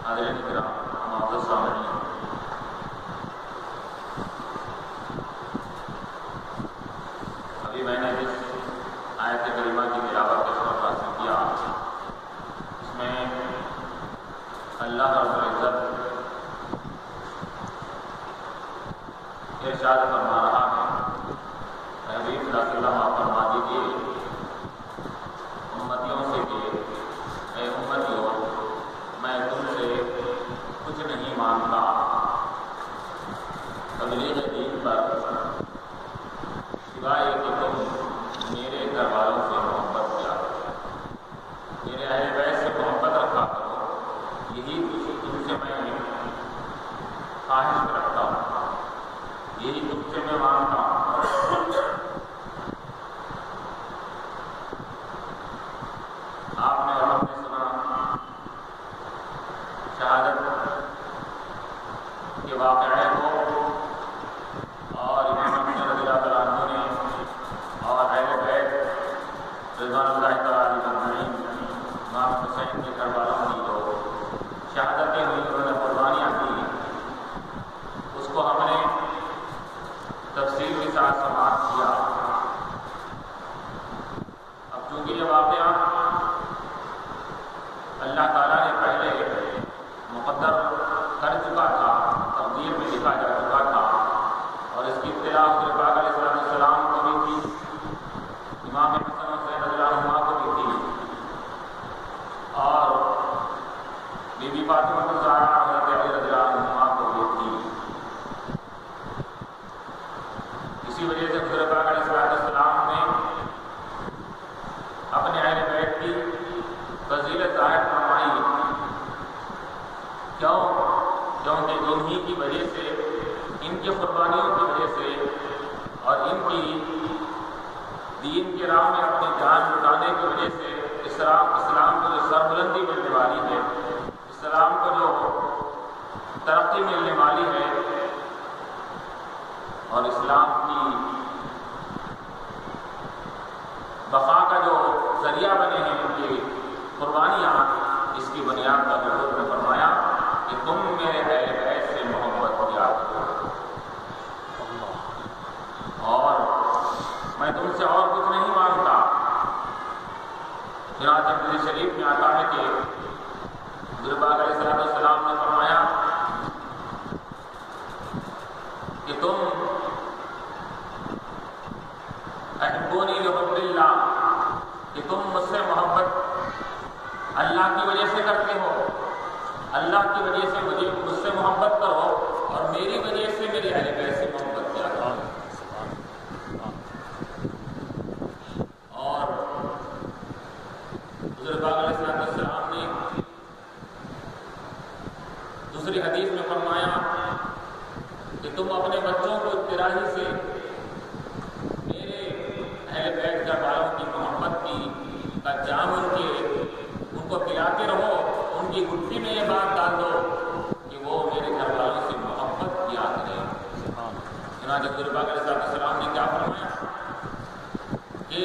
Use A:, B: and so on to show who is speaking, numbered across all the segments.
A: حاضرین کرام، معزز سامعین، ابھی میں نے جس آیت کریمہ کی تلاوت کا سبق حاصل کیا، اس میں اللہ رب العزت ارشاد فرما رہا ہے، حبیب صلی اللہ علیہ وسلم آپ فرما دیجیے امتیوں سے کہ اے امتیوں، میں تم سے کچھ نہیں مانگتا تبلیغ دین پر سوائے کہ تم میرے گھر والوں سے محبت کیا کرو، میرے اہل بیت سے محبت رکھا کرو، یہی تم سے میں خواہش رکھتا ہوں، یہی تم سے میں مانگتا ہوں۔ آپ نے اور ہم نے سنا شہادت کے واقعے کو، اور امام حسن رضی اللہ تعالیٰ عنہ نے اور اہل بیت رضوان اللہ تعالیٰ علیہ اجمعین، امام حسین کے گھر والوں کی جو شہادتیں ہوئی، انہوں نے قربانیاں دی، اس کو ہم نے تفصیل کے ساتھ سماعت کیا۔ اب چونکہ یہ واقعہ اللہ تعالیٰ نے پہلے مقدر کر چکا تھا، تقدیر میں لکھا جا چکا تھا، اور اس کی اطلاع حضور پاک علیہ السلام کو بھی تھی، امام حسن حسین رضی اللہ عنہ کو بھی تھی، اور بی بی فاطمہ الزہرا حضرت علی رضی اللہ عنہ کو بھی تھی۔ اسی وجہ سے حضور پاک علیہ السلام نے اپنے اہل بیت کی فضیلت ظاہر فرمائی، کیونکہ انہی کی وجہ سے، ان کی قربانیوں کی وجہ سے، اور ان کی دین کی راہ میں اپنی جان لٹانے کی وجہ سے اسلام کو جو سربلندی ملنے والی ہے، اسلام کو جو ترقی ملنے والی ہے، اور اسلام کی بقا کا جو ذریعہ بنے ہیں ان کی قربانیاں، اس کی بنیاد پر حضور نے فرمایا کہ تم میرے اہل بیت سے محبت کیا کرو، اور میں تم سے اور کچھ نہیں مانگتا۔ چنانچہ حدیث شریف میں آتا ہے کہ حضور پاک علیہ السلام نے فرمایا کہ تم احبونی لحب اللہ، کہ تم مجھ سے محبت اللہ کی وجہ سے کرتے ہو، اللہ کی وجہ سے مجھ سے محبت کرو، اور میری وجہ سے میرے اہل بیت سے محبت کیا کرو۔ اور حضور پاک علیہ السلام نے دوسری حدیث میں فرمایا کہ تم اپنے بچوں کو ابتدائی سے میرے اہل بیت گھر والوں کی محبت کا جام ان کو پلاتے رہو، ان کی گٹھی میں یہ بات ڈال دو کہ وہ میرے گھر والوں سے محبت کیا کریں۔ چنانچہ حضور پاک علیہ السلام نے کیا فرمایا کہ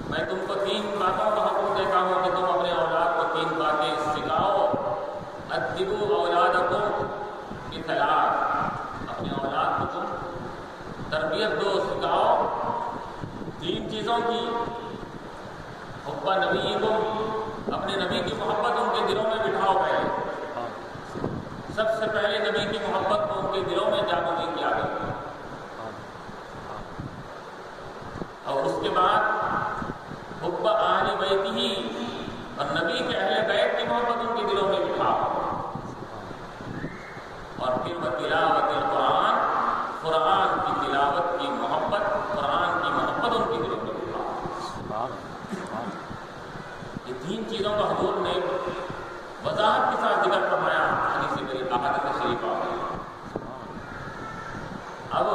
A: میں تم کو 3 باتوں کا حکم دیتا ہوں کہ تم اپنے اولاد کو 3 باتیں سکھاؤ، ادبوا اولادکم بثلاث، اپنے اولاد کو تم تربیت دو، سکھاؤ 3 چیزوں کی، حب نبیکم، اپنے نبی کی محبت ان کے دلوں میں بٹھاؤ، پہلے سب سے پہلے نبی کی محبت کو ان کے دلوں میں جاگزی کیا گیا، اور اس کے بعد حب اہل بیتہ، اور نبی کے اہل بیت کی محبت ان کے دلوں میں بٹھاؤ، اور پھر تلاوت القرآن، قرآن کی تلاوت کی محبت، قرآن کی محبت ان کے دلوں میں بٹھاؤ۔ یہ 3 چیزوں کا حضور نے وضاحت کے ساتھ ذکر فرمایا، حدیث احادیث شریف آ گئی۔ اب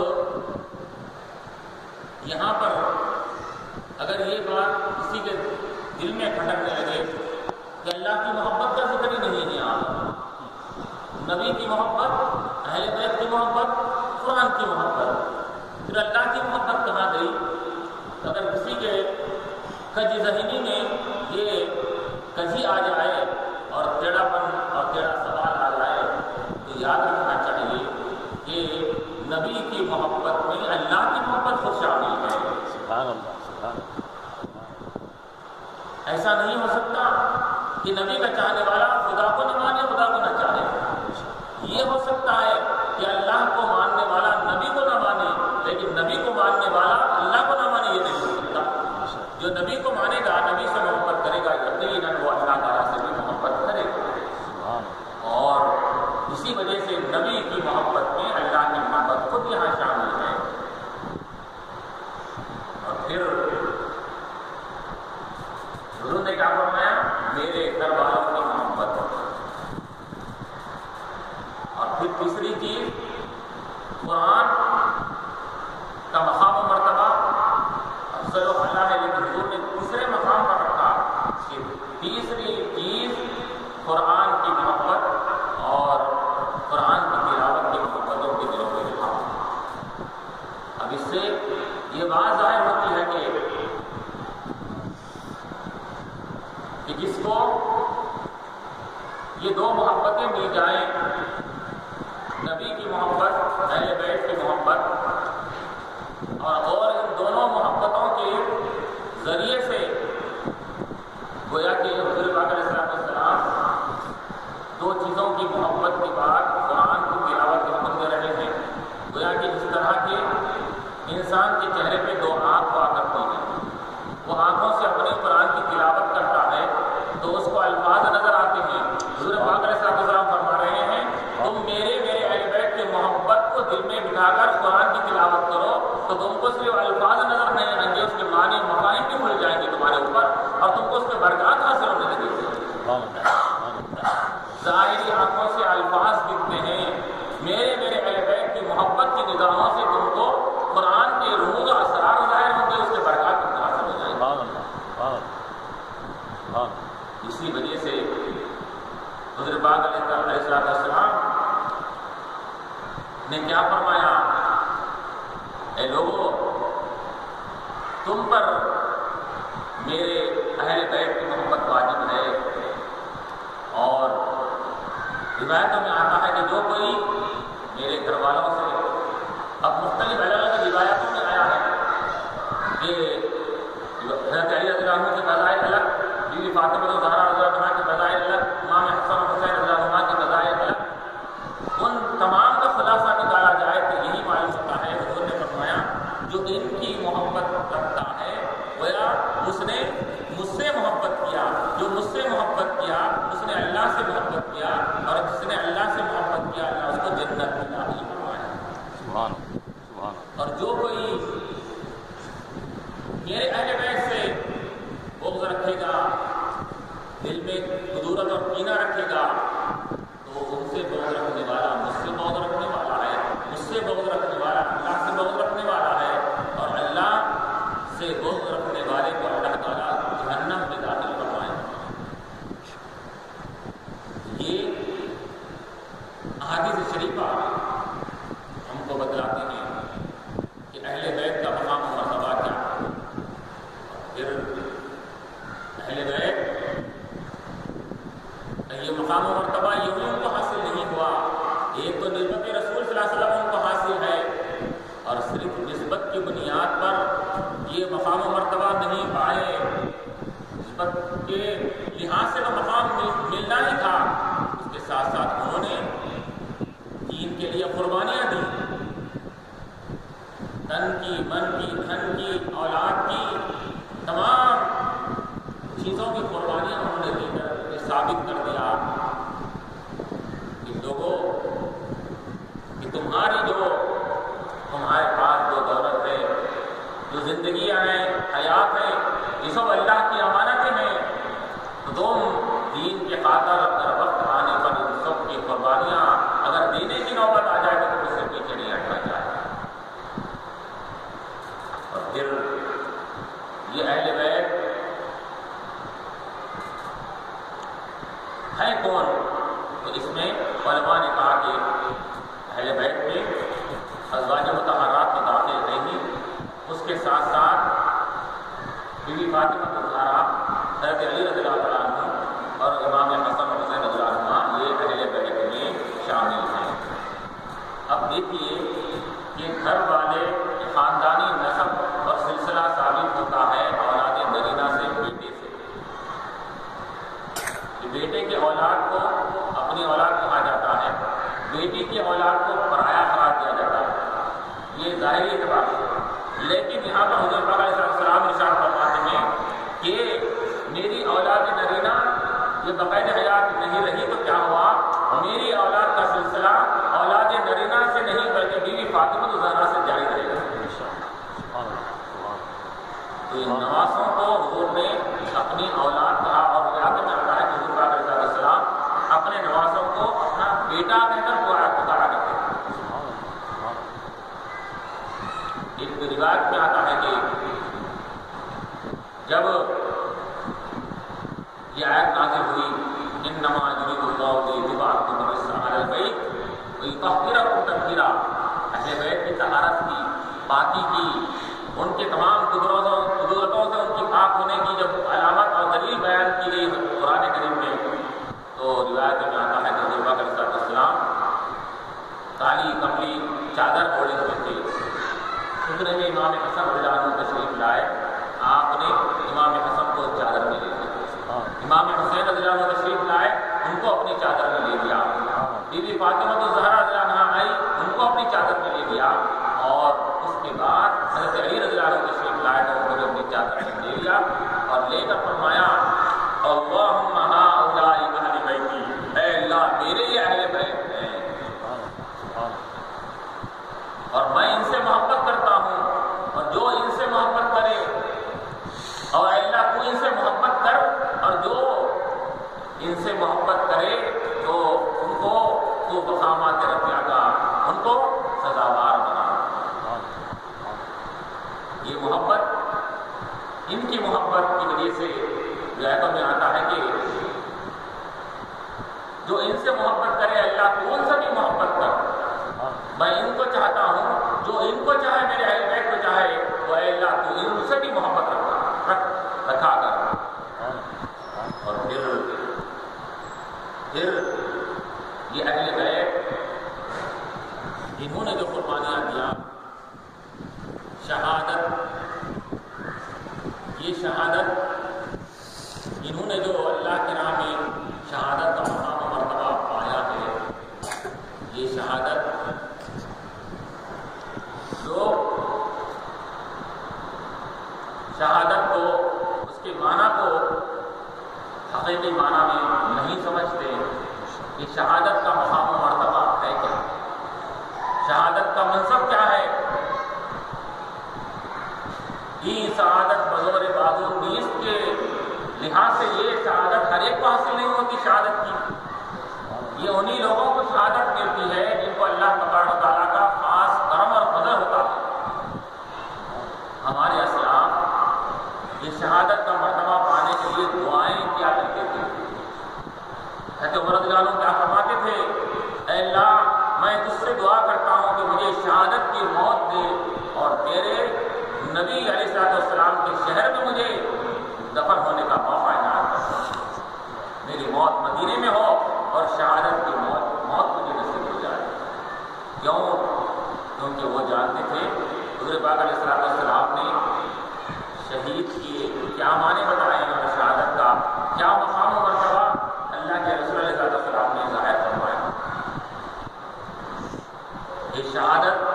A: یہاں پر اگر یہ بات کسی کے دل میں کھٹکنے لگے کہ اللہ کی محبت کا ذکر ہی نہیں ہے، آپ نبی کی محبت، اہل بیت کی محبت، قرآن کی محبت، پھر اللہ کی محبت کہاں گئی؟ اگر کسی کے کج ذہنی میں یہ کجی آ جائے ہو سکتا کہ نبی کا چاہنے والا خدا کو نہ مانے، خدا کو نہ چاہے. یہ ہو سکتا ہے کہ اللہ کو ماننے والا نبی کو نہ مانے، لیکن نبی کو ماننے والا اللہ کو نہ مانے. یہ نہیں ہو سکتا. جو نبی کو مانے گا، نبی سے محبت کرے گا، یقیناً وہ اللہ تعالیٰ سے بھی محبت کرے گا. اور اسی وجہ سے نبی کی محبت میں اللہ کی محبت خود یہاں شامل ہے. اور پھر حضور نے کیا فرمایا؟ میرے گھر والوں کی محبت. اور پھر تیسری چیز قرآن کا مقام و مرتبہ افضل و اعلیٰ ہے، لیکن حضور نے تیسرے مقام پر رکھا کہ تیسری چیز قرآن کی محبت اور قرآن کی تلاوت کی محبتوں کے دلوں میں رکھا. اب اس سے یہ بات ظاہر ہوتی ہے کہ جس کو یہ دو محبتیں مل جائیں، نبی کی محبت، اہل بیت کی محبت، اور ان دونوں محبتوں کے ذریعے سے گویا کہ حضور پاک علیہ السلام دو چیزوں کی محبت کے بعد قرآن کی تلاوت کے حکم دے رہے ہیں. گویا کہ جس طرح کے انسان کے چہرے پہ دو آنکھ ہوا کرتی ہیں، وہ آنکھوں سے اپنے قرآن کی تلاوت کرتا ہے تو اس کو الفاظ نظر آتے ہیں. حضور پاک علیہ السلام فرما رہے ہیں تم میرے اہل بیت کی محبت کو دل میں بٹھا کر قرآن کی تلاوت کرو تو تم کو صرف الفاظ نظر نہیں آئیں گے، اس کے معنی مفاہیم بھی کھل جائیں گے تمہارے اوپر، اور تم کو اس کے برکات حاصل ہونے لگے گی. ظاہری آنکھوں سے الفاظ دکھتے ہیں، میرے اہل بیت کی محبت کی نگاہوں سے تم کو قرآن کے روح و اسرار ظاہر ہوں گے، اس کے برکات تم کو حاصل ہو جائیں گے. اسی وجہ سے حضرت پاک علیہ السلام نے کیا فرمایا؟ اے لوگوں، تم پر میرے اہل بیت کی محبت واجب ہے. اور روایتوں میں آتا ہے کہ جو کوئی میرے گھر والوں سے، اب مختلف الگ الگ روایتوں میں آیا ہے کہ حضرت علی رضی اللہ عنہ کی فضائل الگ، بیوی فاطمہ الزہرا رضی اللہ عنہ کی فضائل الگ، امام حسن و حسین رضی اللہ عنہ کی فضائل الگ. ان تمام کا خلاصہ نکالا جائے تو یہی معلوم ہوتا ہے حضور نے فرمایا جو ان کی محبت کرتا ہے گویا اس نے مجھ سے محبت کیا، جو مجھ سے محبت کیا اس نے اللہ سے محبت کیا، اور جس نے اللہ سے محبت کیا اللہ اس کو جنت میں داخل فرمایا. سبحان اللہ. اور جو کوئی میرے اہل بیت سے بغض رکھے گا، دل میں کدورت اور کینہ رکھے گا، تو ان سے بغض رکھنے والا مجھ سے بغض رکھنے والا ہے، مجھ سے بغض رکھنے والا اللہ سے بغض رکھنے والا ہے، اور اللہ سے بغض رکھنے والے کو اللہ تعالیٰ جہنم میں داخل فرمائے. یہ احادیث شریفہ ہم کو بتلاتے ہیں کہ اہل بیت کا مقام و مرتبہ کیا ہے. پھر اہل بیت یہ مقام و مرتبہ یوں ان کو حاصل نہیں ہوا. ایک تو نسبت رسول صلی اللہ علیہ وسلم ان کو حاصل ہے، اور صرف نسبت کی بنیاد پر یہ مقام و مرتبہ نہیں پائے. نسبت کے لحاظ سے تو مقام ملنا ہی تھا، اس کے ساتھ ساتھ انہوں نے دین کے لیے قربانیاں دی، تن کی، من کی، دھن کی، اولاد کی، تمام چیزوں کی قربانیاں انہوں نے دی کر ثابت کر دیا کہ لوگوں کہ تمہارے پاس جو دولت ہے، جو زندگیاں ہیں، حیات ہیں، یہ سب اللہ کی امانتیں ہیں. تو تم دین کے خاطر اگر وقت آنے پر ان سب کی قربانیاں اگر دینے کی نوبت آ جائے تو تم اس سے پیچھے نہیں ہٹنا چاہیے. اور پھر یہ اہل بیت ہے کون؟ تو اس میں علماء نے کہا کہ اہل بیت میں ازواج مطہرات تو داخل نہیں، اس کے ساتھ ساتھ بیوی فاطمہ الزہرا، حضرت علی رضی اللہ عنہ اور امام حسن و حسین رضی اللہ عنہ یہ اہل بیت میں شامل ہیں. اب دیکھیے کہ گھر والے خاندانی نسب اور سلسلہ ثابت ہوتا ہے اولاد نرینہ سے، بیٹے سے. بیٹے کے اولاد کو اپنی اولاد کہا جاتا ہے، بیٹی کی اولاد کو پرایا قرار دیا جاتا ہے، یہ ظاہری اعتبار سے۔ لیکن یہاں پر حضور پاک علیہ السلام ارشاد فرماتے ہیں کہ میری اولاد نرینہ یہ بقید حیات نہیں رہی تو کیا ہوا، میری اولاد کا سلسلہ اولاد نرینہ سے نہیں بلکہ بیوی فاطمہ الزہرا سے جاری رہے گا۔ تو ان نواسوں کو حضور نے اپنی اولاد کہا، اور روایت میں آتا ہے کہ حضور پاک علیہ السلام اپنے نواسوں کو اپنا بیٹا کہہ کر پکارا کرتے ہیں۔ ایک روایت میں آتا ہے کہ جب یہ آیت نازل ہوئی انما یرید اللہ لیذھب عنکم الرجس اہل البیت ویطہرکم تطہیرا، اہل بیت کی طہارت کی، پاکی کی، ان کے تمام قدرتوں سے ان کی پاک ہونے کی جب علامت اور دلیل بیان کی گئی قرآن کریم میں، تو روایت میں آتا ہے کہ حضور پاک علیہ السلام کالی کملی چادر اوڑھے ہوئے تھے۔ اتنے میں امام حسن رضی اللہ عنہ تشریف لائے، آپ نے امام حسن کو چادر میں لے لیا، امام حسین رضی اللہ عنہ تشریف لائے، ان کو اپنی چادر میں لے لیا، بیوی فاطمہ الزہرا رضی اللہ عنہا آئی، ان کو اپنی چادر میں لے لیا، اور اس کے بعد حضرت علی رضی اللہ عنہ تشریف لائے تو ان کو اپنی چادر میں لے لیا اور لے کر فرمایا اللہم ہؤلاء اہل بیتی، اے اللہ میرے یہ اہل بیت ہیں اور میں ان سے محبت کرتا ہوں، اور جو ان سے محبت کرے، اور اللہ تو ان سے محبت کر، اور جو ان سے محبت کرے تو ان کو تو مقامات رفیع کا، ان کو سزاوار بنا۔ یہ محبت، ان کی محبت کی وجہ سے روایتوں میں آتا ہے کہ جو ان سے محبت کرے اللہ تو ان سے بھی محبت کر، میں ان کو چاہتا ہوں، جو ان کو چاہے میرے اہل بیت کو چاہے، تو اے اللہ تو ان سے بھی محبت رکھا کر۔ اور پھر یہ اہل بیت جنہوں نے جو قربانیاں دیا، یہ شہادت جنہوں نے جو اللہ کے راہ میں شہادت کا مقام و مرتبہ پایا ہے، یہ شہادت جو شہادت کو، اس کے معنی کو حقیقی معنی میں نہیں سمجھتے کہ شہادت کا مقام و مرتبہ ہے کیا، شہادت کا منصب کیا ہے۔ یہ سعادت بزور بازو نیست کے لحاظ سے یہ شہادت ہر ایک کو حاصل نہیں ہوتی، شہادت کی یہ انہی لوگوں کو شہادت ملتی ہے جن کو اللہ تبارک و تعالیٰ کا خاص کرم اور فضل ہوتا ہے۔ ہمارے اسلاف یہ شہادت کا مرتبہ پانے کے لیے دعائیں کیا کرتے تھے۔ حضرت عمر رضی اللہ عنہ کیا فرماتے تھے، اے اللہ میں تجھ سے دعا کرتا ہوں کہ مجھے شہادت کی موت دے، اور تیرے نبی علیہ السلام کے شہر میں مجھے دفن ہونے کا موقع عنایت کر، میری موت مدینے میں ہو اور شہادت کی موت مجھے نصیب ہو جائے۔ کیوں؟ کیونکہ وہ جانتے تھے حضور پاک علیہ السلام نے شہید کی کیا معنی بتائے ہیں، اور شہادت کا کیا مقام و مرتبہ اللہ کے رسول علیہ السلام نے ظاہر فرمایا۔ یہ شہادت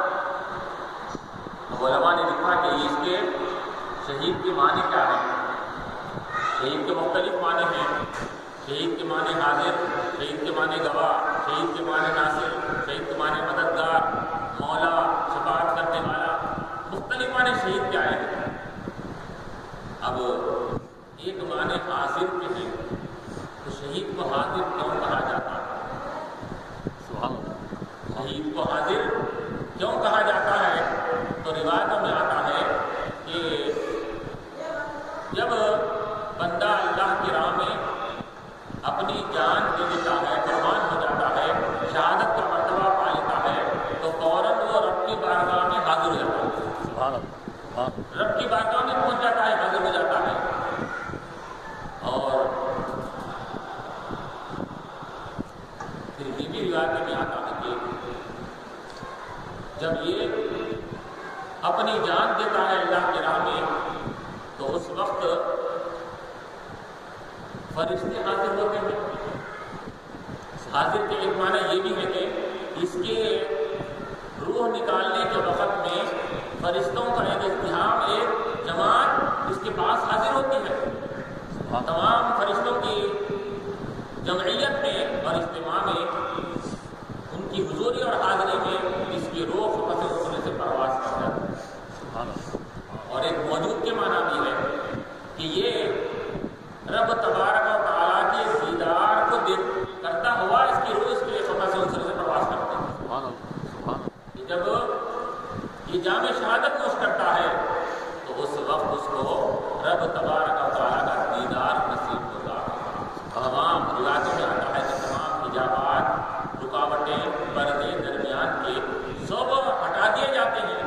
A: علماء نے لکھا کہ اس کے شہید کے معنی کیا ہیں۔ شہید کے مختلف معنی ہیں، شہید کے معنی حاضر، شہید کے معنی گواہ، شہید کے معنی ناصر، شہید کے معنی مددگار، مولا، شفاعت کرنے والا، مختلف معنی شہید کے آئے ہیں۔ اب ایک معنی حاضر کے ہیں، تو شہید کو حاضر کیوں کہا جاتا ہے؟ شہید کو حاضر کیوں کہا جاتا ہے؟ تو روایتوں میں آتا ہے کہ جب بندہ اللہ کی راہ میں اپنی جان دے دیتا ہے، قربان ہو جاتا ہے، شہادت کا مرتبہ پا لیتا ہے، تو فوراً وہ رب کی بارگاہ میں حاضر ہو جاتا ہے، رب کی بارگاہ میں پہنچ جاتا ہے، حاضر ہو جاتا ہے۔ اور پھر یہ بھی روایت میں آتا ہے کہ جب یہ اپنی جان دیتا ہے اللہ کی راہ میں، تو اس وقت فرشتے حاضر ہوتے ہیں. حاضر کے ایک معنی یہ بھی ہے کہ اس کے روح نکالنے کے وقت میں فرشتوں کا ایک ازدحام، ایک جماعت اس کے پاس حاضر ہوتی ہے. تمام فرشتوں کی جمعیت میں اور اجتماع میں ان کی حضوری اور حاضری میں اس کی روح فقط اصول سے پرواز کر جاتی ہے. اور ایک موجود کے معنی بھی ہے کہ یہ رب تبارک و تعالیٰ کے دیدار کو کرتا ہوا اس کی روح اس کے لیے فقط اصول سے پرواز کرتی ہے. جب یہ جام شہادت نوش کرتا ہے تو اس وقت اس کو رب تبارک و تعالیٰ کا دیدار نصیب ہوتا ہے. تمام روایتوں میں آتا ہے کہ تمام حجابات، رکاوٹیں، پردے درمیان کے سب ہٹا دیے جاتے ہیں.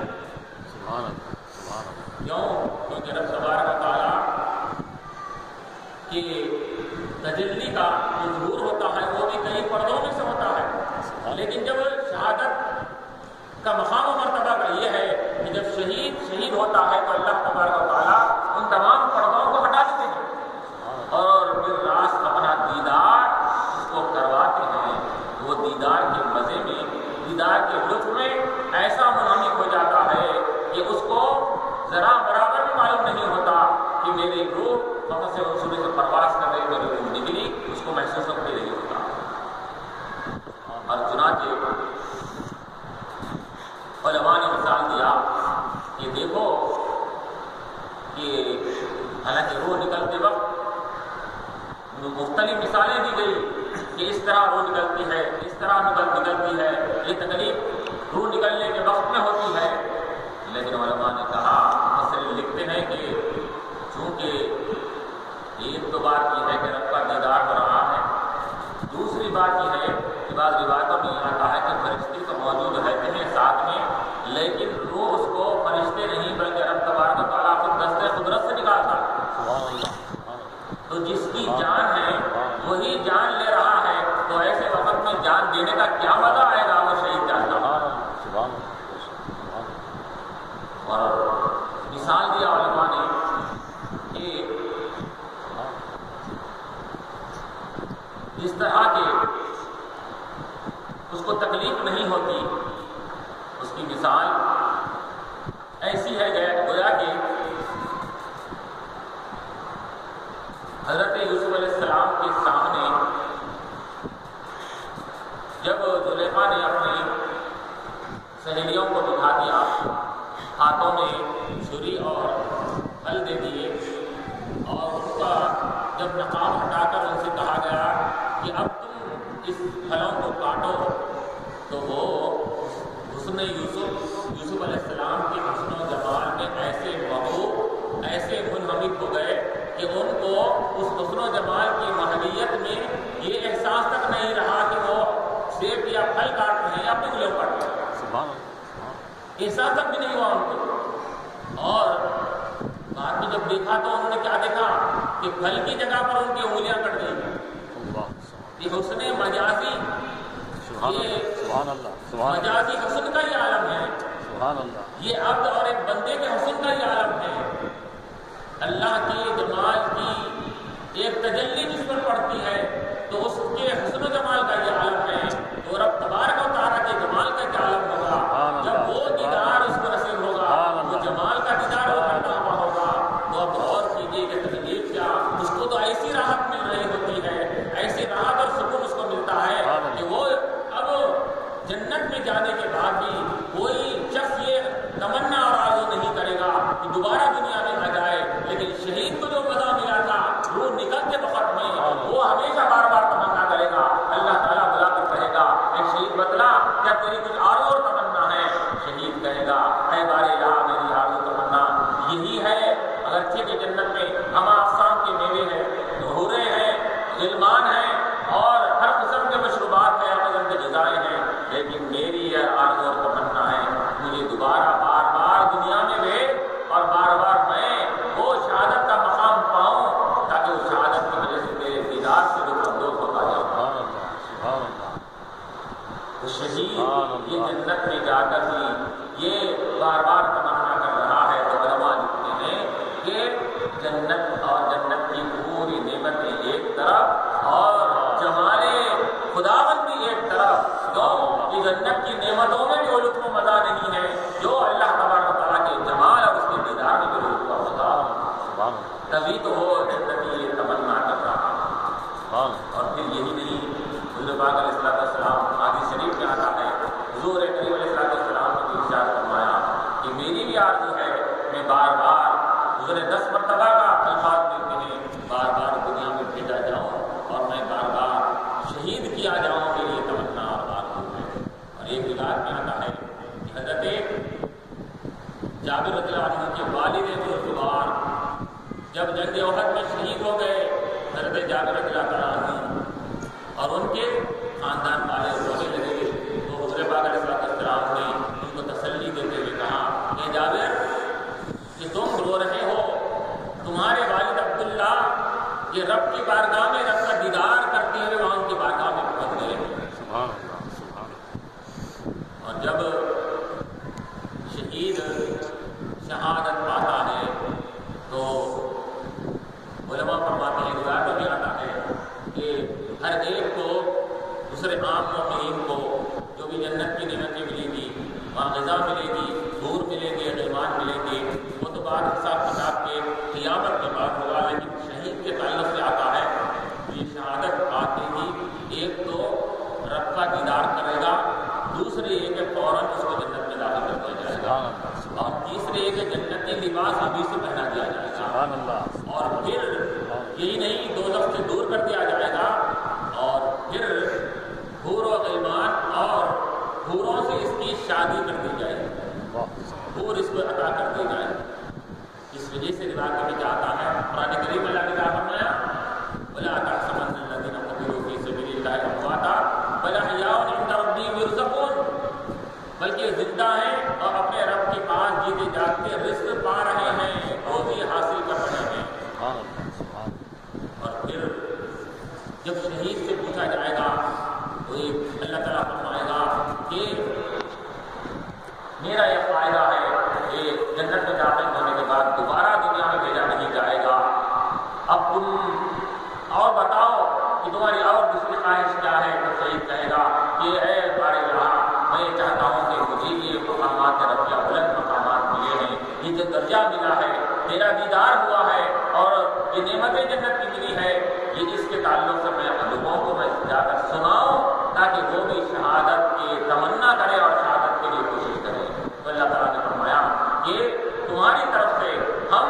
A: کیوں؟ کیونکہ رب تبارک و تعالیٰ کے تجلی کا جو ظہور ہوتا ہے وہ بھی کئی پردوں میں سے ہوتا ہے. لیکن جب شہادت کا مقام و مرتبہ کا یہ ہے کہ جب شہید ہوتا ہے تو اللہ تبارک و تعالیٰ ان تمام پردوں کو ہٹا دیتے ہیں اور پھر راست اپنا دیدار اس کو کرواتے ہیں. وہ دیدار کے مزے میں، دیدار کے لطف میں ایسا منہمک ہو جاتا ہے کہ اس کو ذرا برابر بھی معلوم نہیں ہوتا کہ میری روح وقت سے منصوبے سے پرواز کر رہی، میری روح نکلی، اس کو محسوس بھی نہیں ہوتا. اور چنانچہ علماء نے مثال دیا کہ دیکھو کہ حالانکہ روح نکلتے وقت مختلف مثالیں دی گئی کہ اس طرح روح نکلتی ہے، اس طرح نکلتی ہے. یہ تکلیف روح نکلنے کے وقت میں ہوتی ہے. لیکن علماء نے کہا، مفسرین لکھتے ہیں کہ چونکہ ایک تو بات یہ ہے کہ رب کا دیدار ہو رہا ہے، دوسری بات یہ ہے کہ بعض روایتوں میں یہ آتا ہے کہ فرشتے تو موجود رہتے ہیں ساتھ میں، لیکن روح اس کو فرشتے نہیں بلکہ رب تبارک و تعالیٰ خود دست قدرت سے نکالتا ہے. تو جس کی جان ہے وہی جان لے رہا ہے، تو ایسے وقت میں جان دینے کا کیا مزہ آئے گا، وہ شہید جانتا ہے. اور مثال دیا علماء نے کہ جس طرح کے اس کو تکلیف نہیں ہوتی، اس کی مثال ایسی ہے گویا کہ حضرت یوسف علیہ السلام کے سامنے جب زلیخا نے اپنی سہیلیوں کو دکھا دیا، ہاتھوں میں چھری اور پھل دے دیے اور ان کا جب نقاب ہٹا کر ان سے کہا گیا کہ اب تم اس پھلوں کو کاٹو، تو وہ حسن یوسف علیہ السلام کے حسن و جمال میں ایسے محبوب، ایسے منہمک ہو گئے کہ ان کو اس حسن و جمال کی محلیت میں یہ احساس تک نہیں رہا کہ وہ سیب یا پھل کاٹ رہے ہیں یا اپنی انگلیوں کاٹ رہے ہیں. احساس تک بھی نہیں ہوا ان کو. اور بعد میں جب دیکھا تو انہوں نے کیا دیکھا کہ پھل کی جگہ پر ان کی انگلیاں کٹ گئی. یہ حسن مجازی، یہ مجازی حسن کا یہ عالم ہے. یہ عبد اور ایک بندے کے حسن کا یہ عالم ہے. اللہ کے جمال کی ایک تجلی جس پر پڑتی ہے تو اس کے حسن و جمال کا یہ عالم ہے. تو رب تبارک و تعالیٰ کے جمال کا کیا عالم ہوگا جب وہ دیدار اس کو نصیب ہوگا، وہ جمال کا دیدار وہ کرتا ہوا ہوگا. تو اب غور کیجیے کہ تکلیف کیا، اس کو تو ایسی راحت مل رہی ہوتی ہے، ایسی راحت اور سکون اس کو ملتا ہے کہ وہ اب جنت میں جانے کے بعد بھی کوئی شخص یہ تمنا اور آرزو نہیں کرے گا کہ دوبارہ دنیا میں آ جائے. لیکن شہید کو جو مزہ ملا تھا روح نکلتے وقت میں، وہ ہمیشہ بار بار تمنا کرے گا. اللہ تعالیٰ بلا کر کہے گا، ایک شہید بتلا کیا تیری کچھ آرزو اور تمنا ہے؟ شہید کہے گا، اے بار الہ میری آرزو تمنا یہی ہے. اگرچہ کہ جنت میں ہما اقسام کے میوے ہیں، حوریں ہیں، غلمان ہیں اور ہر قسم کے مشروبات ہیں، ہر قسم کے غذائیں ہیں، لیکن میری یہ آرزو اور تمنا ہے مجھے دوبارہ بار بار دنیا میں بھیج اور بار بار میں وہ شہادت کا مقام پاؤں تاکہ اس شہادت کی وجہ سے تیرے دیدار سے لطف اندوز ہوتا جاؤں. تو شہید یہ جنت میں جا کر بھی یہ بار بار تمنا کر رہا ہے. تو علماء لکھتے ہیں کہ جنت اور جنت کی پوری نعمتیں ایک اور پھر یہی نہیں، حضور پاک علیہ السلام حدیث شریف میں آتا ہے، حضور کریم علیہ السلام نے ارشاد فرمایا کہ میری بھی آرزو ہے میں بار بار حضور 10 مرتبہ کا الفاظ دیتے ہیں، بار بار دنیا میں بھیجا جاؤں اور میں بار بار شہید کیا جاؤں، میری یہ تمنا اور آرزو ہے۔ اور ایک روایت میں آتا ہے کہ حضرت جابر رضی اللہ عنہ کے والد بزرگوار جب جنگ احد میں شہید ہو گئے، حضرت جابر رضی اللہ عنہ اور ان کے خاندان والے رونے لگے، تو حضور پاک علیہ السلام نے ان کو تسلی دیتے ہوئے کہا کہ جابر کہ تم رو رہے ہو، تمہارے والد عبداللہ یہ رب کی بارگاہ میں رب کا دیدار کرتے ہوئے وہاں ان کی بارگاہ میں پہنچ گئے۔ اور جب شہید شہادت پاتا ہے تو علماء فرماتے ہیں، روایتوں میں آتا ہے کہ ہر ایک کو دوسرے عام مومنین کو جو بھی جنت کی نعمتیں ملیں گی، وہاں غذا ملے گی، حور ملیں گے، غیمان ملیں گے، وہ تو بعد حساب کتاب کے قیامت کے بعد ہوگا، لیکن شہید کے تعلق سے آتا ہے یہ شہادت آتے ہی ایک تو رب کا دیدار کرے گا، دوسرے یہ کہ فوراً اس کو جنت میں داخل کر دیا جائے گا، اور تیسرے یہ کہ جنتی لباس ابھی سے پہنا دیا جائے گا، اور پھر یہی نہیں دوزخ سے دور کر دیا جائے گا، اور پھر حور و غیمان اور حوروں سے اس کی شادی کر دی جائے گی، حور اس کو عطا کر دی جائے گی۔ اس وجہ سے روایت میں جاتا ہے، قرآن کریم اللہ نے کہا فرمایا وَلَا تَحْسَبَنَّ الَّذِينَ قُتِلُوا فِي سَبِيلِ اللَّهِ أَمْوَاتًا بَلْ أَحْيَاءٌ عِندَ رَبِّهِمْ يُرْزَقُونَ، بلکہ زندہ ہیں اور اپنے رب کے پاس جیتے جاگتے رزق پا رہے ہیں، روزی حاصل کر رہے ہیں۔ اور پھر جب شہید سے پوچھا جائے گا تو ایک اللہ تعالیٰ فرمائے گا کہ میرا یہ فائدہ ہے کہ جنت میں داخل ہونے کے بعد دوبارہ دنیا میں بھیجا نہیں جائے گا، اب تم اور بتاؤ کہ تمہاری اور دوسری خواہش کیا ہے؟ تو شہید کہے گا کہ اے بار اللہ میں یہ چاہتا ہوں کہ مجھے یہ مقامات رفیع بلند مقامات ملے ہیں، یہ جو درجہ ملا ہے، تیرا دیدار ہوا ہے اور یہ نعمتیں جنت کی ملی ہے، یہ اس کے تعلق سے میں لوگوں کو میں جا کر سناؤں تاکہ وہ بھی شہادت کی تمنا کرے اور شہادت کے لیے کوشش کرے۔ تو اللہ تعالیٰ نے فرمایا کہ تمہاری طرف سے ہم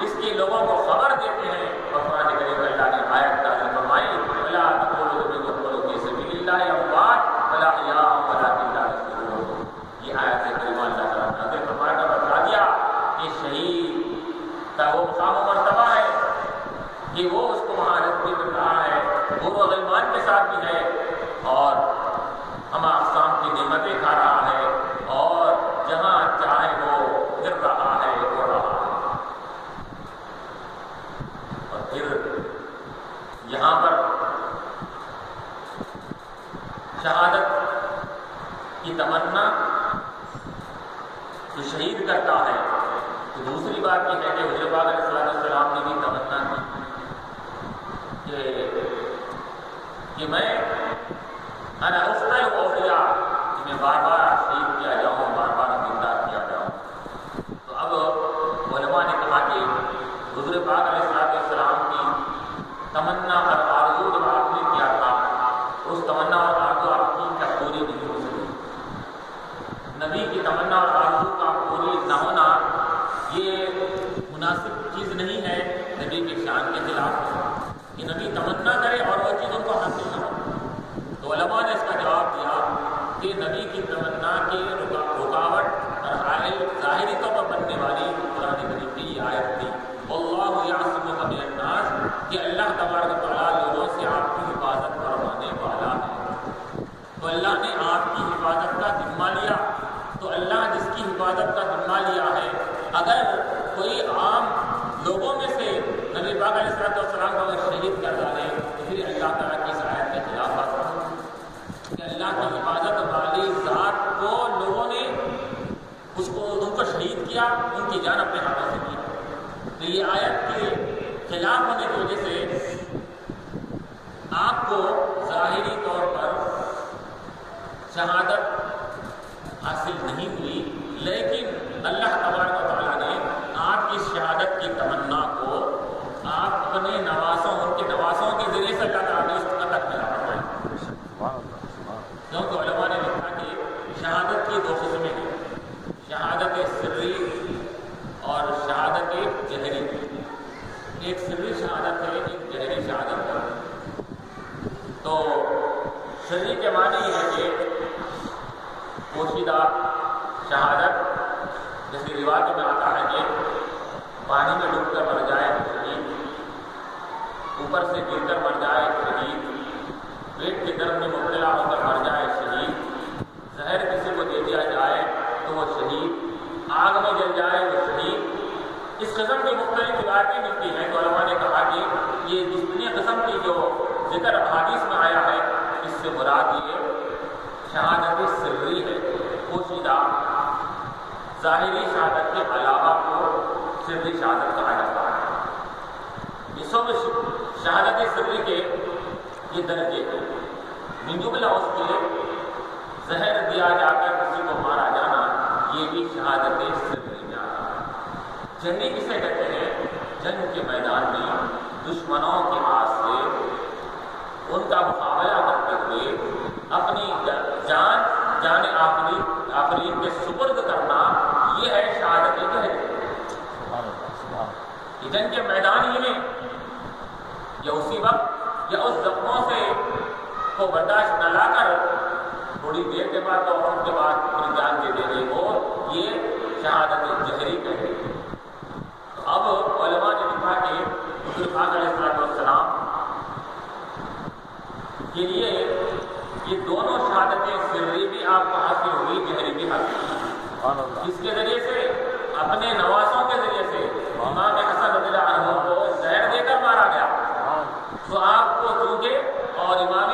A: اس کے لوگوں کو خبر دیتے ہیں، اور قرآن کریم میں اللہ نے آیت نازل فرمائی وَلَا تَقُولُوا لِمَنْ يُقْتَلُ فِي سَبِيلِ اللَّهِ أَمْوَاتٌ بَلْ أَحْيَاءٌ وَلَٰكِنْ لَا يَشْعُرُونَ۔ یہ آیت کریمہ اللہ تعالیٰ نے نازل فرما کر بتا دیا کہ شہید کا وہ مقام و مرتبہ ہے کہ وہ اس کو وہاں رزق بھی مل رہا ہے، حور و غیمان کے ساتھ بھی ہے، اور ہم اقسام کی نعمتیں کھا رہا ہے، اور جہاں چاہے وہ پھر رہا ہے، ہو رہا ہے۔ اور پھر یہاں پر شہادت کی تمنا جو شہید کرتا ہے، تو دوسری بات یہ ہے کہ حضور پاک علیہ السلام نے بھی تمنا کی کہ میں انا اقتل اولیاء، کہ میں بار بار شہید کیا جاؤں، بار بار زندہ کیا جاؤں۔ تو اب علماء نے کہا کہ حضور پاک علیہ السلام کی تمنا اور آرزو جب آپ نے کیا تھا، اس تمنا اور آرزو آپ کی کیا پوری نہیں ہو سکی؟ نبی کی تمنا اور آرزو کا پوری نہ ہونا یہ مناسب چیز نہیں ہے، نبی کی شان کے خلاف ہے کہ نبی تمنا کرے اور وہ چیز ان کو حاصل نہ ہو۔ تو علماء نے اس کا جواب دیا کہ نبی کی تمنا کی رکاوٹ اور حائل ظاہری طور پر بننے والی قرآن کریم کی یہ آیت تھی واللہ یعصمک من الناس، کہ اللہ تبارک و تعالیٰ لوگوں سے آپ کی حفاظت فرمانے والا ہے۔ تو اللہ نے آپ کی حفاظت کا ذمہ لیا، تو اللہ جس کی حفاظت کا ذمہ لیا ہے، اگر کوئی عام لوگوں میں سے نبی پاک علیہ السلام کو اگر شہید کر ڈالے تو پھر اللہ تعالیٰ کی اس آیت کے خلاف آتا ہے کہ اللہ کی حفاظت والی ذات کو لوگوں نے ان کو شہید کیا، ان کی جان اپنے ہاتھوں سے کی۔ تو یہ آیت کے خلاف ہونے کی وجہ سے آپ کو ظاہری طور پر شہادت حاصل نہیں ہوئی، لیکن اللہ تبارک و تعالیٰ نے آپ کی شہادت کی تمنا کو آپ اپنے نواسوں، ان کے نواسوں کے ذریعے سے اللہ تعالیٰ نے تو شریک کے معنی یہ ہے کہ پوشیدہ شہادت، جیسے روایت میں آتا ہے کہ پانی میں ڈوب کر مر جائے شہید، اوپر سے گر کر مر جائے شہید، پیٹ کے درد میں مبتلا ہو کر مر جائے شہید، زہر کسی کو دے دیا جائے تو وہ شہید، آگ میں جل جائے وہ شہید۔ اس قسم کی مختلف روایتیں ملتی ہیں تو علماء نے کہا کہ یہ جتنی قسم کی جو ذکر احادیث میں آیا ہے اس سے مراد یہ شہادت سری ہے، پوشیدہ ظاہری شہادت کے علاوہ کو سری شہادت کہا جاتا ہے۔ اس میں شہادت سری کے یہ درجے ہیں، من جملہ اس کے زہر دیا جا کر کسی کو مارا جانا، یہ بھی شہادت سری میں آتا ہے۔ جنگی کسے کہتے ہیں؟ جنگ کے میدان میں دشمنوں کے ہاتھ سے ان کا مقابلہ کرتے ہوئے اپنی جان آفرین کے سپرد کرنا، یہ ہے شہادت جہری۔ جنگ کے میدان ہی میں یا اسی وقت یا اس زخموں سے کو برداشت نہ لا کر تھوڑی دیر کے بعد تو وقت کے بعد اپنی جان دے دینے کو، یہ شہادت جہری کہتے ہیں۔ اب علماء نے لکھا کہ حضور پاک علیہ السلام کے لیے یہ دونوں شہادتیں سری بھی آپ کو حاصل ہوئی، جہری بھی حاصل ہوئی۔ اس کے ذریعے سے اپنے نواسوں کے ذریعے سے امام حسن رضی اللہ عنہ کو زہر دے کر مارا گیا، تو آپ کو چونکہ اور امام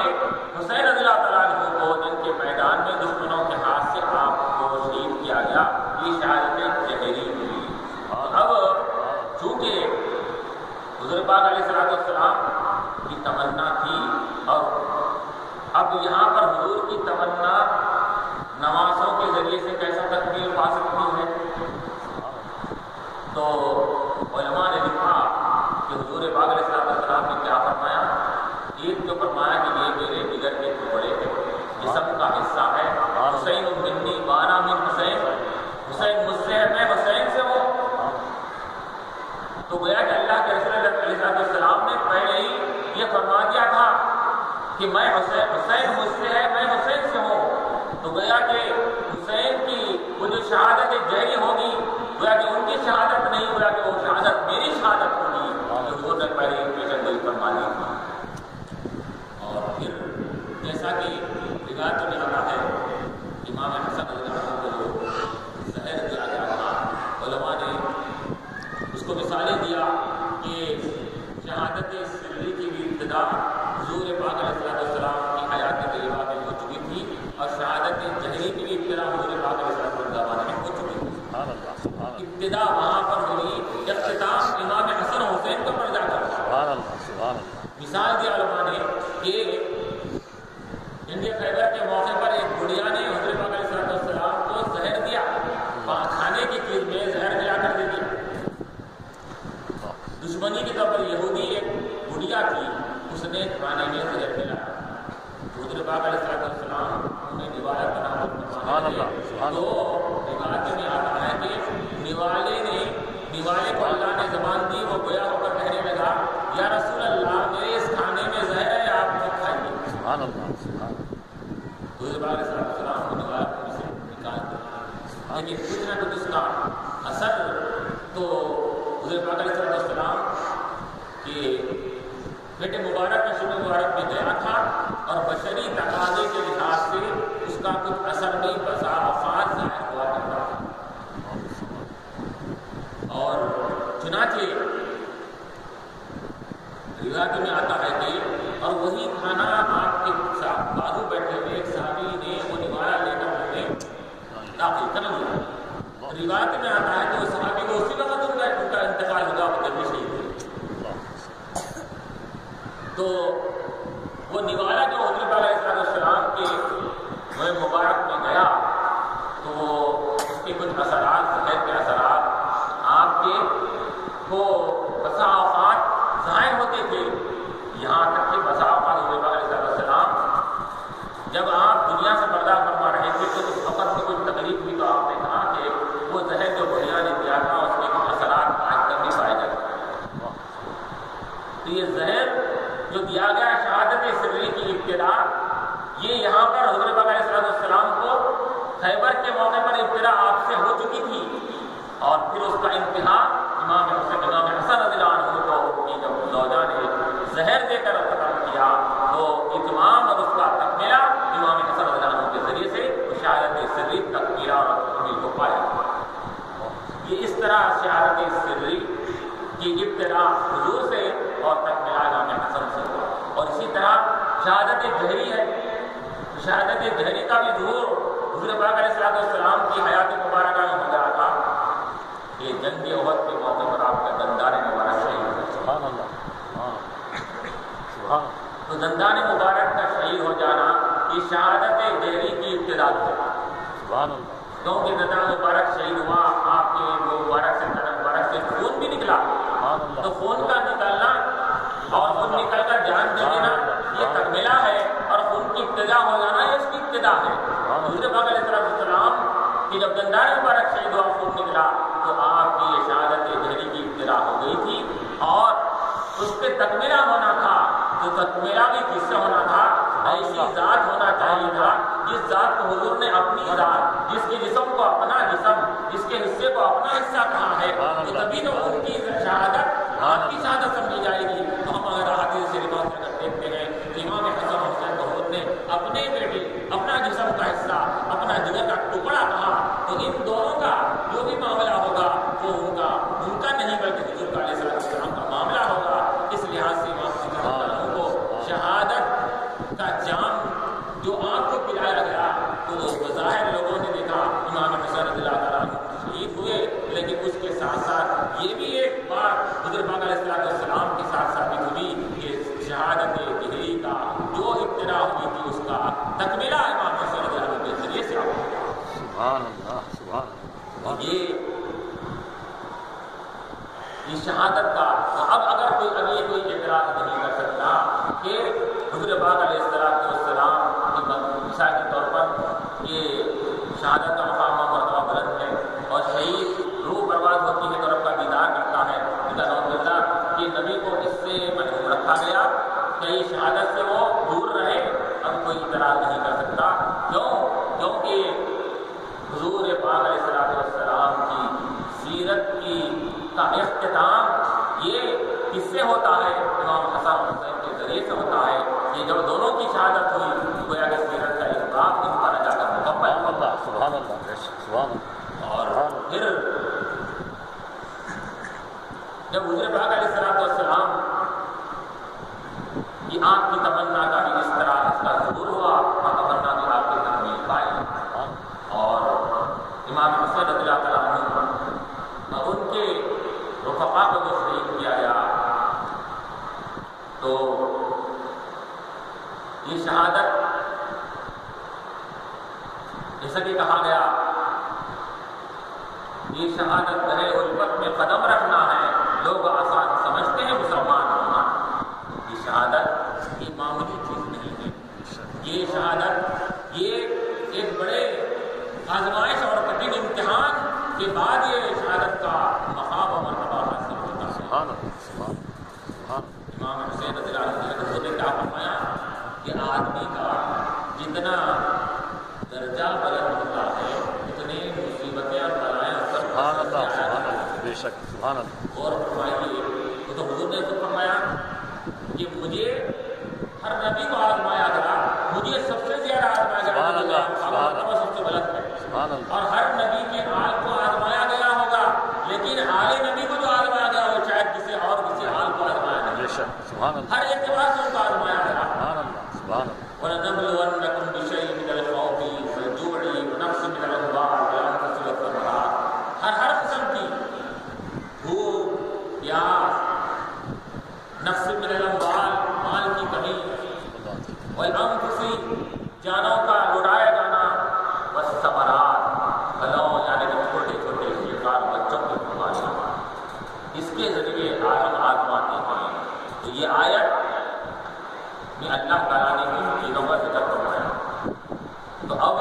A: حسین رضی اللہ تعالیٰ عنہ کو جنگ کے میدان میں دشمنوں کے ہاتھ سے آپ کو شہید کیا گیا، یہ شہادت جہری ہوئی۔ اب چونکہ حضور پاک علیہ السلام کی تمنا تھی اور اب یہاں پر حضور کی تمنا نواسوں کے ذریعے سے کیسا تکمیل پا سکتی ہے، تو علماء نے لکھا کہ حضور پاک علیہ السلام نے کیا فرمایا، ایک تو فرمایا کہ یہ میرے جگر کے ٹکڑے ہیں، جسم کا حصہ ہے، حسین منی وانا من حسین، حسین مجھ سے ہے میں حسین سے ہوں۔ تو گویا کہ اللہ کے رسول علیہ السلام نے پہلے ہی یہ فرما دیا تھا کہ میں حسین مجھ سے ہے میں حسین سے ہوں۔ تو گویا کہ حسین کی وہ جو شہادت جہری ہوگی، گویا کہ ان کی شہادت نہیں، گویا کہ وہ شہادت میری شہادت ہوگی، جو حضور نے پہلے ہی پیشن گوئی فرما دی تھی۔ اور پھر جیسا کہ روایت میں آتا ہے امام حسن رضی اللہ عنہ کو جو زہر دیا گیا تھا، علماء نے اس کو مثالیں دیا کہ شہادت سری کی بھی ابتدا حضور پاک علیہ السلام کی حیات طیبہ میں ہو چکی تھی، اور شہادت جہری کی بھی ابتدا حضور پاک علیہ السلام میں ہو چکی تھی۔ ابتدا وہاں پر ہوئی، اختتام امام حسن حسین کو پڑ جاتا۔ مثال دی علماء نے کہ انڈیا خیبر کے موقع پر ایک بڑھیا نے حضور پاک علیہ السلام کو زہر دیا، کھانے کی چیز میں زہر ملا کر دے دیا۔ دشمنی کے طور پر یہودی ایک بڑھیا تھی، اس نے کھانے میں زہر ملایا، حضور پاک علیہ السلام انہیں نوالا بنا تو روایت میں آتا ہے کہ نوالے کو اللہ نے زبان دی، وہ گویا ہو کر کہنے لگا یا رسول اللہ میرے اس کھانے میں زہر ہے، آپ کو کھائیے۔ حضور پاک علیہ السلام کو نوالا سے نکال دیا، لیکن کچھ نہ کچھ اس کا اثر تو حضور پاک علیہ السلام کے بیٹے مبارک کا شب مبارک میں گیا تھا، اور بشری تقاضے کے لحاظ سے اس کا کچھ اثر نہیں بسا اوقات ظاہر ہوا کرتا تھا۔ اور چنانچہ روایت میں آتا ہے کہ اور وہی کھانا آپ کے ساتھ بازو بیٹھے ہوئے ایک صحابی نے وہ نوارا لے کر داخل کر لیا۔ روایت میں آتا ہے کہ وہ صحابی کو اسی وقت ان کا انتقال ہوا، وہ جلدی شہید ہوئے۔ تو وہ نوارا جو حضور پاک علیہ السلام کے منہ مبارک میں گیا تو وہ اس کے کچھ اثرات، زہر کے اثرات آپ کے کو بسا اوقات ظاہر ہوتے تھے، یہاں تک کہ بسا اوقات حضور پاک علیہ السلام جب آپ دنیا سے پردہ فرما رہے تھے تو اس وقت میں کچھ تکلیف ہوئی، تو آپ نے کہا کہ وہ زہر جو بڑھیا نے دیا تھا اس کے کچھ اثرات آج تک بھی پائے جاتے ہیں۔ تو یہ زہر جو دیا گیا شہادت سری کی واضح ہو چکی تھی، اور پھر اس کا انتہا امام حسن رضی اللہ عنہ کو ان کی جب زوجہ نے زہر دے کر ختم کیا تو اتمام اور اس کا تکمیلہ امام حسن رضی اللہ عنہ کے ذریعے سے شہادت سری تکمیلہ اور تکمیل کو پایا۔ یہ اس طرح شہادت سری کی ابتدا حضور سے اور تکمیلہ امام حسن سے ہوا، اور اسی طرح شہادت جہری ہے۔ شہادت جہری کا بھی ظہور حضور پاک علیہ السلام کی حیات مبارکہ میں ہو گیا تھا کہ جنگ احد کے موقع پر آپ کا دندان مبارک شہید ہو۔
B: سبحان اللہ، سبحان اللہ۔
A: تو دندان مبارک کا شہید ہو جانا یہ شہادت جہری کی ابتدا ہے،
B: سبحان اللہ۔
A: کیونکہ دندان مبارک شہید ہوا، آپ کے وہ مبارک سے دندان مبارک سے خون بھی نکلا، تو خون کا نکلنا اور خون نکل کر جان دے دینا یہ تکمیلہ ہے، اور خون کی ابتدا ہو جانا یہ اس کی ابتدا ہے۔ حضور پاک علیہ السلام کہ جب دندان مبارک شہید ہوا، خون نکلا، تو آپ کی یہ شہادت جہری کی ابتدا ہو گئی تھی، اور اس پہ تکمیلہ ہونا تھا۔ تو تکمیلہ بھی کس سے ہونا تھا؟ ایسی ذات ہونا چاہیے تھا جس ذات کو حضور نے اپنی ذات، جس کے جسم کو اپنا جسم، جس کے حصے کو اپنا حصہ کہا ہے، تو تبھی تو ان کی شہادت آپ کی شہادت سمجھی جائے گی۔ تو ہم اگر حدیث شریفوں سے اگر دیکھتے ہیں کہ امام حسن حسین کو حضور نے اپنے بیٹے، اپنا جسم کا حصہ، اپنا جگر کا ٹکڑا کہا، تو ان دونوں کا جو بھی معاملہ ہوگا وہ ان کا نہیں بلکہ حضور کا علیہ السلام کا معاملہ ہوگا۔ اس لحاظ سے امام حسن کو شہادت کا جام جو آپ کو پلایا گیا، تو اس بظاہر لوگوں نے دیکھا امام حسن رضی اللہ تعالیٰ عنہ شہید ہوئے، لیکن اس کے ساتھ ساتھ یہ بھی ایک بات حضرت پاک علیہ السلام کے ساتھ ثابت ہوئی کہ شہادت جہری کا جو ابتدا ہوئی تھی اس کا تکمیلہ امام حسن رضی اللہ عنہ کے ذریعے سے ہوا۔
B: سبحان اللہ، سبحان اللہ۔
A: یہ شہادت کا اب اگر کوئی اعتراض نہیں کر سکتا کہ حضور پاک علیہ السلام کی مثال کے طور پر یہ شہادت کا مقام و مرتبہ بلند ہے، اور شہید روح پرواز ہوتی ہے تو رب کا دیدار کرتا ہے، کہ نبی کو اس سے محروم رکھا گیا کہ یہ شہادت سے وہ دور رہے، اب کوئی اعتراض نہیں کر سکتا۔ کیونکہ حضور پاک علیہ السلام کی سیرت کا اختتام یہ کس سے ہوتا ہے؟ امام حسن حسین کے ذریعے سے ہوتا ہے۔ یہ جب دونوں کی شہادت ہوئی گویا کہ سیرت کا احترام ان پر جا کر مکمل ہوتا۔
B: سبحان اللہ، سبحان اللہ۔
A: اور پھر جب حضور پاک علیہ السلام کی آپ کی تمنا کا بھی اس طرح اس کا ظہور ہوا، اور تمنا بھی آپ کی تکمیل پائی، اور امام حسین رضی اللہ تعالیٰ عنہ اور ان کے رفقا کو جو شہید کیا گیا، تو یہ شہادت جیسا کہ کہا گیا یہ شہادت درے الفت میں قدم رکھنا ہے، لوگ آسان سمجھتے ہیں مسلمان ہونا۔ یہ شہادت یہ معمولی چیز نہیں ہے، یہ شہادت یہ ایک بڑے آزمائش اور کٹھن امتحان کے بعد یہ شہادت کا مقام و مرتبہ حاصل ہوتا ہے۔ امام حسین رضی اللہ عنہ نے کیا فرمایا کہ آدمی کا جتنا درجہ بلند ہوتا ہے اتنی مصیبتیں اور بلائیں اس پر
B: بے شک، سبحان اللہ۔
A: اور فرمائیے تو حضور نے تو فرمایا کہ مجھے ہر نبی کو آزمایا گیا، مجھے سب سے زیادہ آزمایا گیا، سب سے بلند ہے، اور ہر نبی کے آل کو آزمایا گیا ہوگا، لیکن آل نبی کو جو آزمایا گیا وہ شاید کسی آل کو آزمایا نہیں، ہر اعتبار سے ان کو آزمایا گیا۔ وَلَنَبْلُوَنَّكُمْ بِشَيْءٍ مِّنَ الْخَوْفِ وَالْجُوعِ وَنَقْصٍ مِّنَ الْأَمْوَالِ وَالْأَنفُسِ وَالثَّمَرَاتِ، ہر قسم کی بھوک، پیاس، نقص من الاموال، مال کی کمی، والانفس، جانوں کا لڑایا جانا، والثمرات، پھلوں یعنی کہ چھوٹے چھوٹے شکار بچوں کی قربانیاں، اس کے ذریعے ہم آزماتے ہیں۔ تو یہ آیت میں اللہ تعالیٰ نے ان چیزوں کا ذکر فرمایا۔ تو اب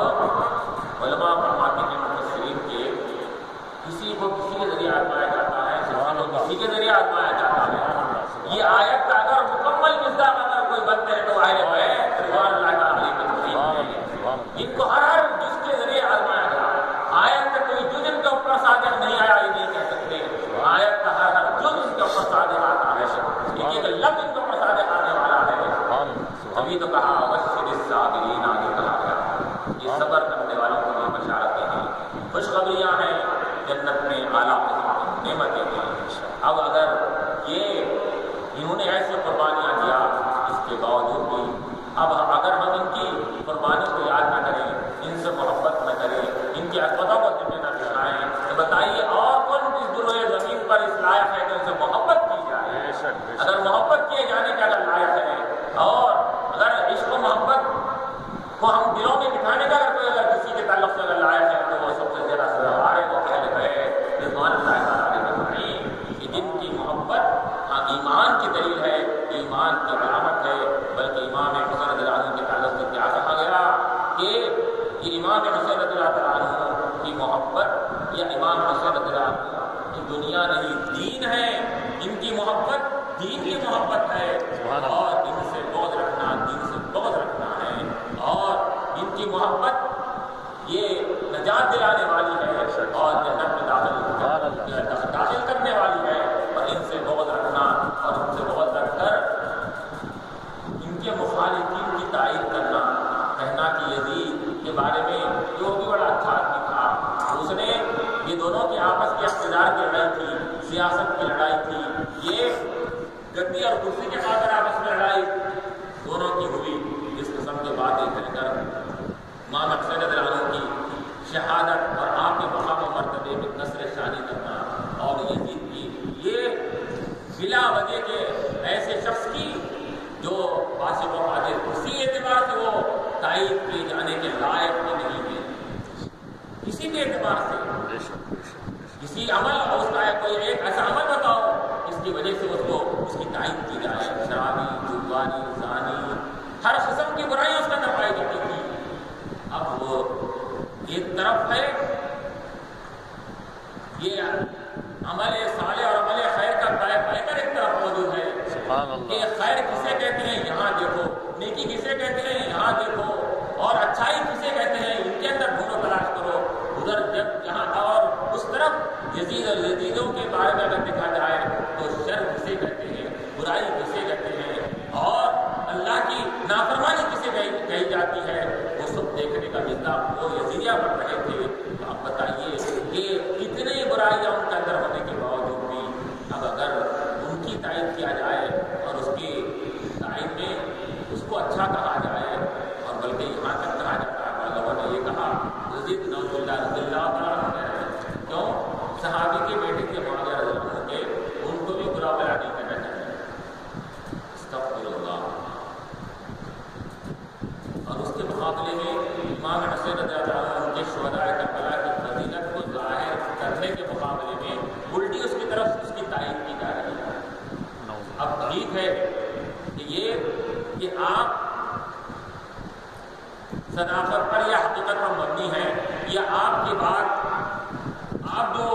A: علماء فرماتے ہیں مفسرین کے کسی کو کسی کے ذریعے آزمایا جاتا ہے، کسی کے ذریعے آزمایا جاتا ہے۔ یہ آیت کا اگر مکمل مصداق اگر کوئی بنتے ہیں تو اہل بیت رضوان اللہ تعالیٰ علیہ کی توفیق ہے، ان کو ہر جز کے ذریعے آزمایا گیا۔ آیت کا کوئی جز وبشر الصابرین آگے کہا گیا، یہ صبر کرنے والوں کو یہ بشارتیں ہیں، خوشخبریاں ہیں، جنت میں اعلیٰ نعمتیں ہیں۔ اب اگر انہوں نے ایسے قربانیاں دیا، اس کے باوجود بھی اب اگر ہم ان کی قربانی کو یاد نہ کریں، ان سے محبت نہ کریں، ان کی عظمتوں کو ذمہ نہ بٹھائیں، تو بتائیے اور کون اس دنیا زمین پر اس لائق ہے کہ ان سے محبت کی جائے؟ اگر محبت کیے جانے کا اگر لائق ہے، اور اگر عشق و محبت کو ہم دلوں میں بٹھانے کا اگر کوئی اگر کسی کے تعلق سے اگر لائق ہے تو وہ سب سے زیادہ سزاوار ہے، وہ اہل بیت رضوان اللہ تعالیٰ علیہ کہ جن کی محبت ایمان کی دلیل ہے، ایمان کی علامت ہے۔ بلکہ امام حسین رضی اللہ عنہ کے تعلق سے کیا کہا گیا کہ یہ امام حسین رضی اللہ عنہ کی محبت یا امام حسین رضی اللہ عنہ کی دنیا نہیں دین ہے، ان کی محبت دین کی محبت ہے، اور ان سے بغض رکھنا دین سے بغض رکھنا ہے، اور ان کی محبت یہ نجات دلانے والی ہے اور جنت میں داخل کرنے والی ہے، اور ان سے بغض رکھنا اور ان سے بغض رکھ کر ان کے مخالفین کی تائید کرنا، کہنا کہ یزید کے بارے میں یہ وہ بھی بڑا اچھا آدمی تھا، اس نے یہ دونوں کی آپس کی اقتدار کی لڑائی تھی، سیاست کی لڑائی تھی، یہ گدی اور کرسی کے خاطر آپس میں لڑائی دونوں کی ہوئی، اس قسم کی باتیں کہہ کر امام حسین رضی اللہ عنہ کی شہادت اور آپ کے مقام و مرتبے میں نصر شانی کرنا، اور یزید کی یہ بلا وجہ کے ایسے شخص کی جو فاسق و فاجر کسی اعتبار سے وہ تائید کیے جانے کے لائق بھی نہیں ہے، کسی بھی اعتبار سے کسی عمل اور اس کا کوئی ایک ایسا عمل بتاؤ اس کی وجہ سے اس کی تائید کی جائے، شرابی، جوانی، زانی، ہر قسم کی برائی اس کے اندر پائی جاتی تھی۔ اب وہ ایک طرف ہے یہ عمل صالح اور عمل خیر کا بہتر ایک طرف موجود ہے کہ خیر کسے کہتے ہیں یہاں دیکھو، نیکی کسے کہتے ہیں یہاں دیکھو، اور اچھائی کسے کہتے ہیں ان کے اندر ڈھونڈو تلاش کرو، ادھر جب یہاں اور اس طرف یزید اور یزیدوں کے بارے میں اگر دیکھا جائے تو شر کسے کہتے ہیں، برائی کسے کہتے ہیں، اور اللہ کی نافرمانی کسے کہی جاتی ہے، وہ سب دیکھنے کا مزاج وہ یزیدیہ بن رہے تھے۔ تو آپ بتائیے کہ کتنی برائیاں ان کے اندر ہونے کے باوجود بھی اب اگر ان کی تائید کیا جائے اور اس کی تائید میں اس کو اچھا کہا جائے، اور بلکہ یہاں تک کہا جاتا ہے لوگوں نے یہ کہا یزید نعوذ باللہ رضی اللہ عنہ کیوں صحابی کے بیٹے کے معاویہ رضی اللہ عنہ کے ان کو بھی برا بلا نہیں کرنا چاہیے، استغفر اللہ۔ اور اس کے مقابلے میں امام حسین رضی اللہ عنہ کے شہداء کربلا کی فضیلت کو ظاہر کرنے کے مقابلے میں الٹی اس کی طرف اس کی تائید کی جا رہی ہے۔ اب ٹھیک ہے کہ آپ صداقت پر یا حقیقت پر مبنی ہے، یا آپ کی بات آپ جو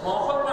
A: موقف